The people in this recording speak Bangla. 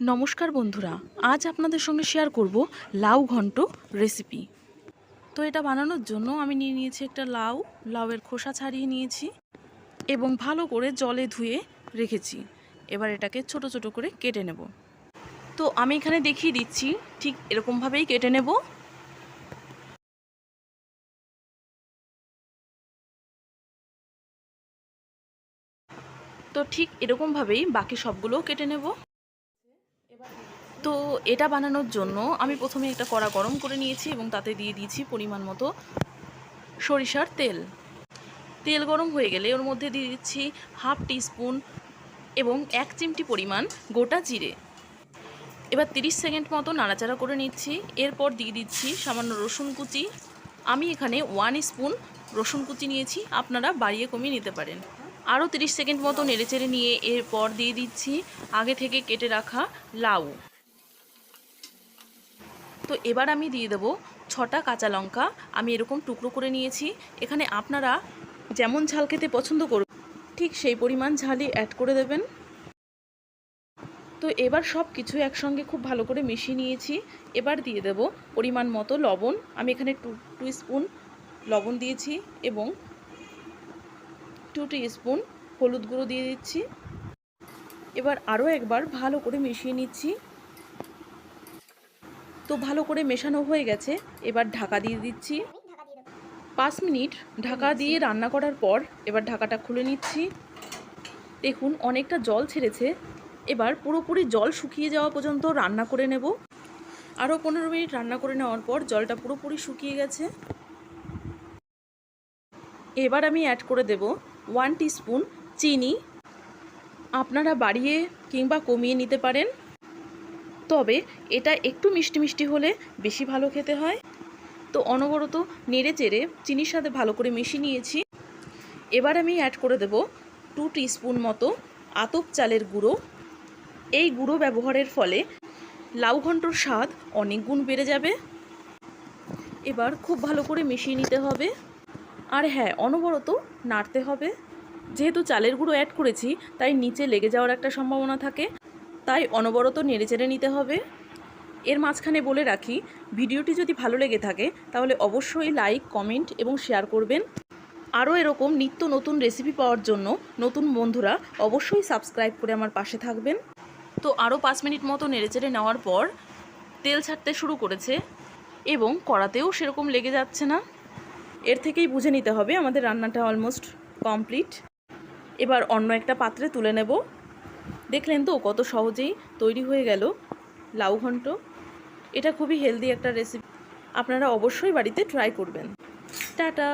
নমস্কার বন্ধুরা, আজ আপনাদের সঙ্গে শেয়ার করব লাউ ঘন্ট রেসিপি। তো এটা বানানোর জন্য আমি নিয়ে নিয়েছি একটা লাউয়ের খোসা ছাড়িয়ে নিয়েছি এবং ভালো করে জলে ধুয়ে রেখেছি। এবার এটাকে ছোট ছোট করে কেটে নেব। তো আমি এখানে দেখিয়ে দিচ্ছি, ঠিক এরকমভাবেই কেটে নেব। তো ঠিক এরকমভাবেই বাকি সবগুলোও কেটে নেব। তো এটা বানানোর জন্য আমি প্রথমে একটা কড়া গরম করে নিয়েছি এবং তাতে দিয়ে দিয়েছি পরিমাণ মতো সরিষার তেল। তেল গরম হয়ে গেলে ওর মধ্যে দিয়ে দিচ্ছি হাফ টিস্পুন এবং 1 চিমটি পরিমাণ গোটা জিরে। এবার 30 সেকেন্ড মতো নাড়াচাড়া করে নিচ্ছি। এরপর দিয়ে দিচ্ছি সামান্য রসুন কুচি। আমি এখানে 1 স্পুন রসুন কুচি নিয়েছি, আপনারা বাড়িয়ে কমিয়ে নিতে পারেন। আরও 30 সেকেন্ড মতো নেড়েচেড়ে নিয়ে এরপর দিয়ে দিচ্ছি আগে থেকে কেটে রাখা লাউ। তো এবার আমি দিয়ে দেবো 6টা কাঁচা লঙ্কা। আমি এরকম টুকরো করে নিয়েছি। এখানে আপনারা যেমন ঝাল খেতে পছন্দ করবেন ঠিক সেই পরিমাণ ঝালই অ্যাড করে দেবেন। তো এবার সব কিছু একসঙ্গে খুব ভালো করে মিশিয়ে নিয়েছি। এবার দিয়ে দেব পরিমাণ মতো লবণ। আমি এখানে 2 স্পুন লবণ দিয়েছি এবং 2 স্পুন হলুদ গুঁড়ো দিয়ে দিচ্ছি। এবার আরও একবার ভালো করে মিশিয়ে নিচ্ছি। তো ভালো করে মেশানো হয়ে গেছে। এবার ঢাকা দিয়ে দিচ্ছি। 5 মিনিট ঢাকা দিয়ে রান্না করার পর এবার ঢাকাটা খুলে নিচ্ছি। দেখুন অনেকটা জল ছেড়েছে। এবার পুরোপুরি জল শুকিয়ে যাওয়া পর্যন্ত রান্না করে নেব। আরও 15 মিনিট রান্না করে নেওয়ার পর জলটা পুরোপুরি শুকিয়ে গেছে। এবার আমি অ্যাড করে দেব 1 টিস্পুন চিনি। আপনারা বাড়িয়ে কিংবা কমিয়ে নিতে পারেন, তবে এটা একটু মিষ্টি মিষ্টি হলে বেশি ভালো খেতে হয়। তো অনবরত নেড়ে চেড়ে চিনির সাথে ভালো করে মিশিয়ে নিয়েছি। এবার আমি অ্যাড করে দেব 2 টিস্পুন মতো আতপ চালের গুঁড়ো। এই গুঁড়ো ব্যবহারের ফলে লাউ ঘন্টর স্বাদ অনেক গুণ বেড়ে যাবে। এবার খুব ভালো করে মিশিয়ে নিতে হবে। আর হ্যাঁ, অনবরত নাড়তে হবে। যেহেতু চালের গুঁড়ো অ্যাড করেছি তাই নিচে লেগে যাওয়ার একটা সম্ভাবনা থাকে, তাই অনবরত নেড়েচেড়ে নিতে হবে। এর মাঝখানে বলে রাখি, ভিডিওটি যদি ভালো লেগে থাকে তাহলে অবশ্যই লাইক, কমেন্ট এবং শেয়ার করবেন। আরও এরকম নিত্য নতুন রেসিপি পাওয়ার জন্য নতুন বন্ধুরা অবশ্যই সাবস্ক্রাইব করে আমার পাশে থাকবেন। তো আরও 5 মিনিট মতো নেড়েচেড়ে নেওয়ার পর তেল ছাড়তে শুরু করেছে এবং কড়াতেও সেরকম লেগে যাচ্ছে না। এর থেকেই বুঝে নিতে হবে আমাদের রান্নাটা অলমোস্ট কমপ্লিট। এবার অন্য একটা পাত্রে তুলে নেব। দেখলেন তো কত সহজেই তৈরি হয়ে গেল লাউ ঘন্ট। এটা খুবই হেলদি একটা রেসিপি, আপনারা অবশ্যই বাড়িতে ট্রাই করবেন। টাটা।